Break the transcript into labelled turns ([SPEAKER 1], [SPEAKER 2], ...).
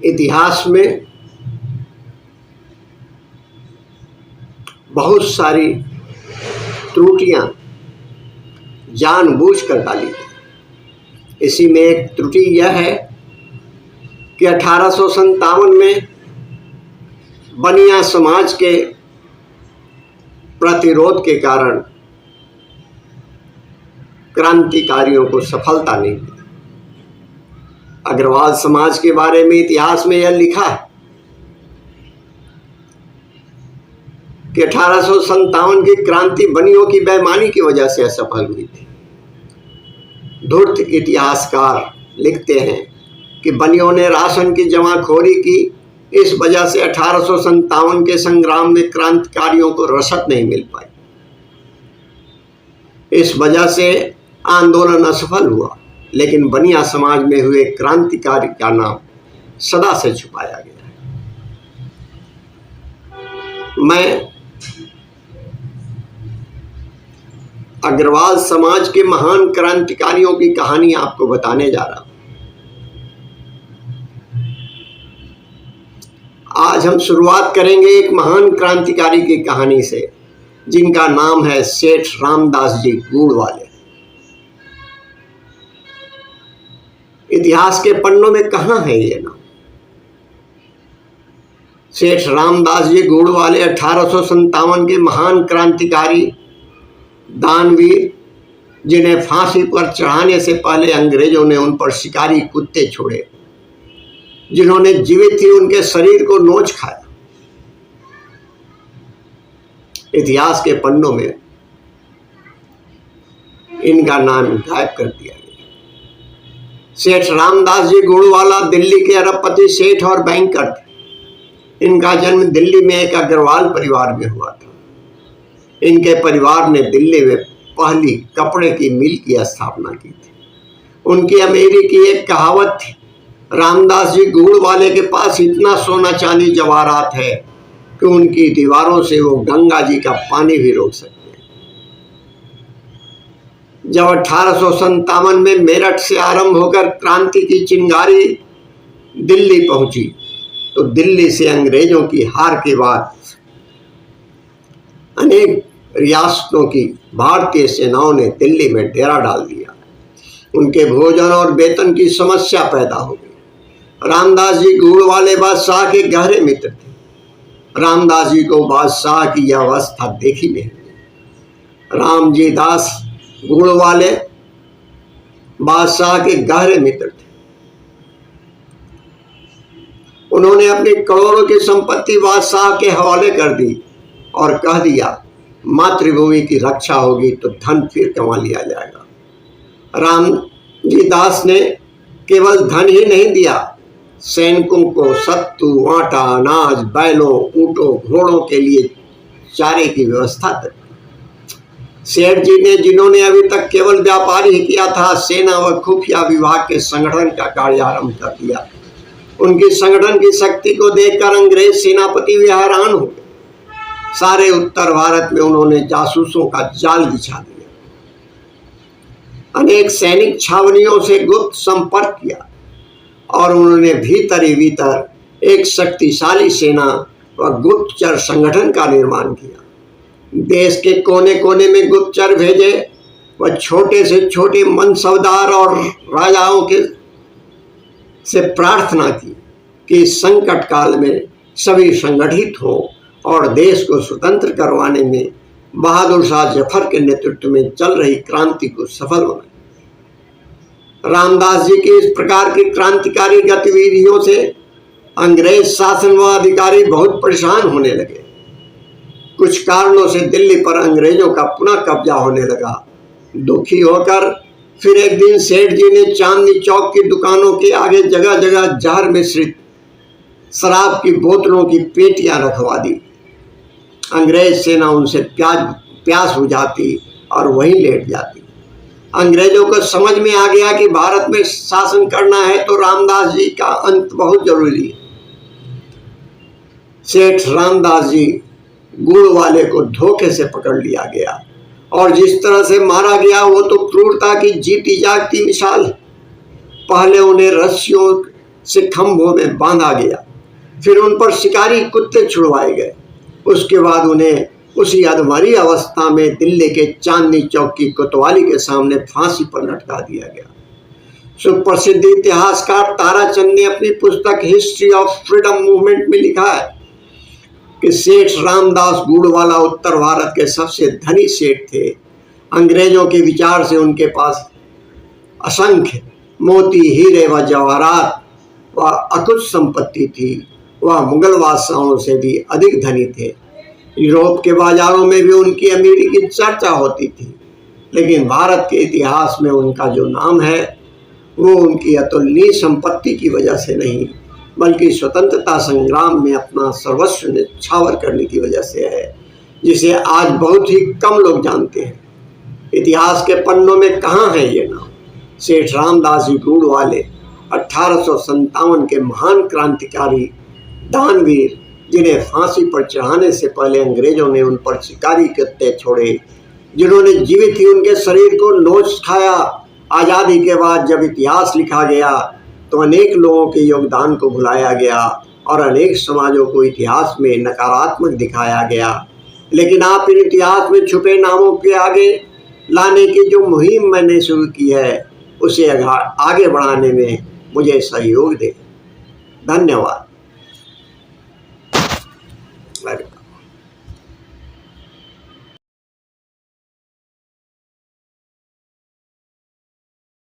[SPEAKER 1] इतिहास में बहुत सारी त्रुटियां जानबूझकर डाली गई। इसी में एक त्रुटि यह है कि 1857 में बनिया समाज के प्रतिरोध के कारण क्रांतिकारियों को सफलता नहीं मिली। अग्रवाल समाज के बारे में इतिहास में यह लिखा है कि 1857 की क्रांति बनियों की बेईमानी की वजह से असफल हुई थी। धूर्त इतिहासकार लिखते हैं कि बनियों ने राशन की जमाखोरी की, इस वजह से 1857 के संग्राम में क्रांतिकारियों को रसद नहीं मिल पाई। इस वजह से आंदोलन असफल हुआ, लेकिन बनिया समाज में हुए क्रांतिकारी का नाम सदा से छुपाया गया है। मैं अग्रवाल समाज के महान क्रांतिकारियों की कहानी आपको बताने जा रहा हूं। आज हम शुरुआत करेंगे एक महान क्रांतिकारी की कहानी से, जिनका नाम है सेठ रामदास जी गुड़वाले। इतिहास के पन्नों में कहां है ये नाम? सेठ रामदास जी गुड़वाले 1857 के महान क्रांतिकारी, दानवीर, जिन्हें फांसी पर चढ़ाने से पहले अंग्रेजों ने उन पर शिकारी कुत्ते छोड़े, जिन्होंने जीवित ही उनके शरीर को नोच खाया। इतिहास के पन्नों में इनका नाम गायब कर दिया गया। सेठ रामदास जी गुड़वाला दिल्ली के अरबपति सेठ और बैंकर थे। इनका जन्म दिल्ली में एक अग्रवाल परिवार में हुआ था। इनके परिवार ने दिल्ली में पहली कपड़े की मिल की स्थापना की थी। उनकी अमीरी की एक कहावत थी, रामदास जी गुड़वाले के पास इतना सोना चांदी जवाहरात है कि उनकी दीवारों से वो गंगा जी का पानी भी रोक सकते हैं। जब 1857 में मेरठ से आरंभ होकर क्रांति की चिंगारी दिल्ली पहुंची, तो दिल्ली से अंग्रेजों की हार के बाद अनेक रियासतों की भारतीय सेनाओं ने दिल्ली में डेरा डाल दिया। उनके भोजन और वेतन की समस्या पैदा हो गई। रामदास जी गुड़वाले बादशाह के गहरे मित्र थे। रामदास जी को बादशाह की यह अवस्था देखी नहीं गई। रामजी दास गुड़वाले बादशाह के गहरे मित्र थे। उन्होंने अपनी करोड़ों की संपत्ति बादशाह के हवाले कर दी और कह दिया, मातृभूमि की रक्षा होगी तो धन फिर कमा लिया जाएगा। रामजी दास ने केवल धन ही नहीं दिया, सैनिकों को सत्तू, आटा, अनाज, बैलों, ऊंटों, घोड़ों के लिए चारे की व्यवस्था कर दी। सेठ जी ने, जिन्होंने अभी तक केवल व्यापार ही किया था, सेना व खुफिया विभाग के संगठन का कार्य आरंभ कर दिया। उनकी संगठन की शक्ति को देखकर अंग्रेज सेनापति भी हैरान हो गए। सारे उत्तर भारत में उन्होंने जासूसों का जाल बिछा दिया। अनेक सैनिक छावनियों से गुप्त संपर्क किया और उन्होंने भीतर ही भीतर एक शक्तिशाली सेना व गुप्तचर संगठन का निर्माण किया। देश के कोने कोने में गुप्तचर भेजे व छोटे से छोटे मनसबदार और राजाओं के से प्रार्थना की कि संकट काल में सभी संगठित हो और देश को स्वतंत्र करवाने में बहादुर शाह जफर के नेतृत्व में चल रही क्रांति को सफल बनाए। रामदास जी की इस प्रकार की क्रांतिकारी गतिविधियों से अंग्रेज शासन व अधिकारी बहुत परेशान होने लगे। कुछ कारणों से दिल्ली पर अंग्रेजों का पुनः कब्जा होने लगा। दुखी होकर फिर एक दिन सेठ जी ने चांदनी चौक की दुकानों के आगे जगह जगह जहर मिश्रित शराब की बोतलों की पेटियां रखवा दी। अंग्रेज सेना उनसे प्यास बुझाती और वहीं लेट जाती। अंग्रेजों को समझ में आ गया कि भारत में शासन करना है तो रामदास जी का अंत बहुत जरूरी है। सेठ रामदास जी गुड़वाले को धोखे से पकड़ लिया गया और जिस तरह से मारा गया वो तो क्रूरता की जीती जागती मिसाल है। पहले उन्हें रस्सियों से खंभों में बांधा गया। फिर उन पर शिकारी कुत्ते छुड़वाए गए। उसके बाद उन्हें उसी अधमरी अवस्था में दिल्ली के चांदनी चौक की कोतवाली के सामने फांसी पर लटका दिया गया। सुप्रसिद्ध इतिहासकार ताराचंद ने अपनी पुस्तक हिस्ट्री ऑफ फ्रीडम मूवमेंट में लिखा है कि सेठ रामदास गुड़वाला उत्तर भारत के सबसे धनी सेठ थे। अंग्रेजों के विचार से उनके पास असंख्य मोती, हीरे व जवाहरात व अकुत संपत्ति थी। वह मुगल बादशाहों से भी अधिक धनी थे। यूरोप के बाजारों में भी उनकी अमीरी की चर्चा होती थी, लेकिन भारत के इतिहास में उनका जो नाम है वो उनकी अतुलनीय संपत्ति की वजह से नहीं, बल्कि स्वतंत्रता संग्राम में अपना सर्वस्व न्यौछावर करने की वजह से है, जिसे आज बहुत ही कम लोग जानते हैं। इतिहास के पन्नों में कहाँ है ये नाम? सेठ रामदास जी गुड़वाले 1857 के महान क्रांतिकारी दानवीर, जिन्हें फांसी पर चढ़ाने से पहले अंग्रेजों ने उन पर शिकारी कुत्ते छोड़े, जिन्होंने जीवित ही उनके शरीर को नोच खाया। आज़ादी के बाद जब इतिहास लिखा गया तो अनेक लोगों के योगदान को भुलाया गया और अनेक समाजों को इतिहास में नकारात्मक दिखाया गया। लेकिन आप इन इतिहास में छुपे नामों के आगे लाने की जो मुहिम मैंने शुरू की है, उसे आगे बढ़ाने में मुझे सहयोग दें। धन्यवाद।